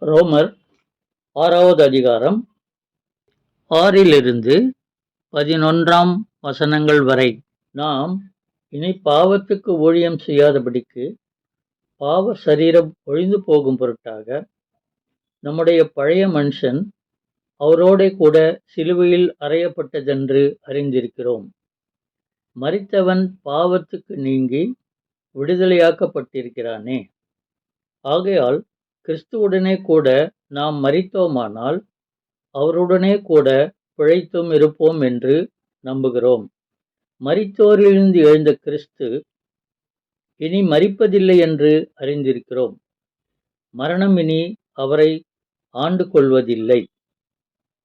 ரோமர் 6வது அதிகாரம் 6லிருந்து 11ஆம் வசனங்கள் வரை. நாம் இனி பாவத்துக்கு ஊழியம் செய்யாதபடிக்கு பாவ சரீரம் ஒழிந்து போகும் பொருட்டாக நம்முடைய பழைய மனுஷன் அவரோடே கூட சிலுவையில் அறையப்பட்டதென்று அறிந்திருக்கிறோம். மரித்தவன் பாவத்துக்கு நீங்கி விடுதலையாக்கப்பட்டிருக்கிறானே. ஆகையால் கிறிஸ்துவுடனே கூட நாம் மரித்தோமானால் அவருடனே கூட பிழைத்தும் இருப்போம் என்று நம்புகிறோம். மரித்தோரிலிருந்து எழுந்த கிறிஸ்து இனி மரிப்பதில்லை என்று அறிந்திருக்கிறோம். மரணம் இனி அவரை ஆண்டு கொள்வதில்லை.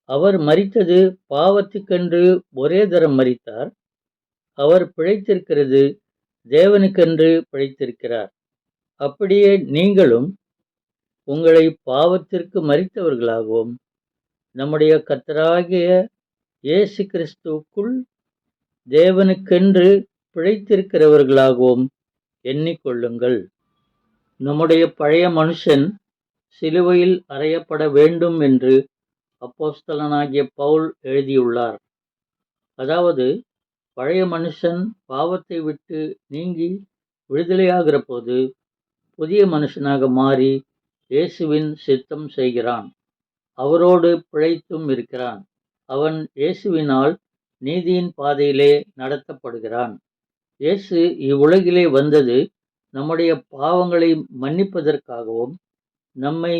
அவர் மரித்தது பாவத்துக்கென்று ஒரே தரம் மரித்தார். அவர் பிழைத்திருக்கிறது தேவனுக்கென்று பிழைத்திருக்கிறார். அப்படியே நீங்களும் உங்களை பாவத்திற்கு மரித்தவர்களாகவும் நம்முடைய கர்த்தராகிய இயேசு கிறிஸ்துவுக்குள் தேவனுக்கென்று பிழைத்திருக்கிறவர்களாகவும் எண்ணிக்கொள்ளுங்கள். நம்முடைய பழைய மனுஷன் சிலுவையில் அறையப்பட வேண்டும் என்று அப்போஸ்தலனாகிய பவுல் எழுதியுள்ளார். அதாவது பழைய மனுஷன் பாவத்தை விட்டு நீங்கி விடுதலையாகிற போது புதிய மனுஷனாக மாறி இயேசுவின் சித்தம் செய்கிறான். அவரோடு பிழைத்தும் இருக்கிறான். அவன் இயேசுவினால் நீதியின் பாதையிலே நடத்தப்படுகிறான். இயேசு இவ்வுலகிலே வந்தது நம்முடைய பாவங்களை மன்னிப்பதற்காகவும் நம்மை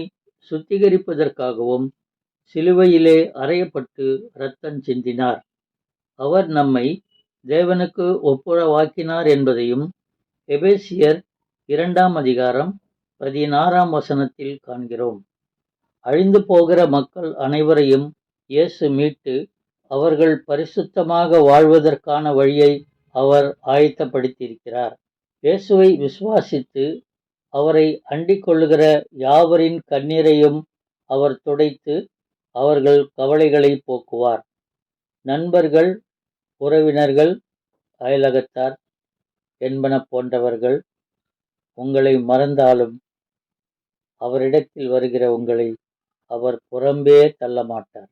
சுத்திகரிப்பதற்காகவும் சிலுவையிலே அறையப்பட்டு இரத்தம் சிந்தினார். அவர் நம்மை தேவனுக்கு ஒப்புரவாக்கினார் என்பதையும் எபேசியர் 2ஆம் அதிகாரம் 16ஆம் வசனத்தில் காண்கிறோம். அழிந்து போகிற மக்கள் அனைவரையும் இயேசு மீட்டு அவர்கள் பரிசுத்தமாக வாழ்வதற்கான வழியை அவர் ஆயத்தப்படுத்தியிருக்கிறார். இயேசுவை விசுவாசித்து அவரை அண்டிக் கொள்ளுகிற யாவரின் கண்ணீரையும் அவர் துடைத்து அவர்கள் கவலைகளை போக்குவார். நண்பர்கள், உறவினர்கள், அயலகத்தார் என்பன போன்றவர்கள் உங்களை மறந்தாலும் அவரிடத்தில் வருகிற உங்களை அவர் புறம்பே தள்ளமாட்டார்.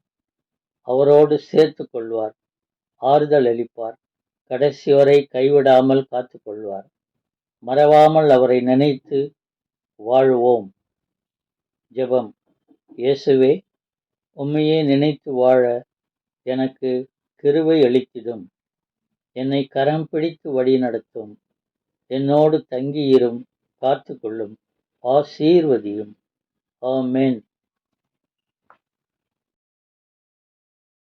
அவரோடு சேர்த்து கொள்வார், ஆறுதல் அளிப்பார், கடைசி வரை கைவிடாமல் காத்து கொள்வார். மறவாமல் அவரை நினைத்து வாழ்வோம். ஜெபம். இயேசுவே, உம்மையே நினைத்து வாழ எனக்கு கிருபை அளித்திடும். என்னை கரம் பிடித்து வழி நடத்தும். என்னோடு தங்கியிரும், காத்து கொள்ளும், ஆசீர்வதியும். ஆமென்.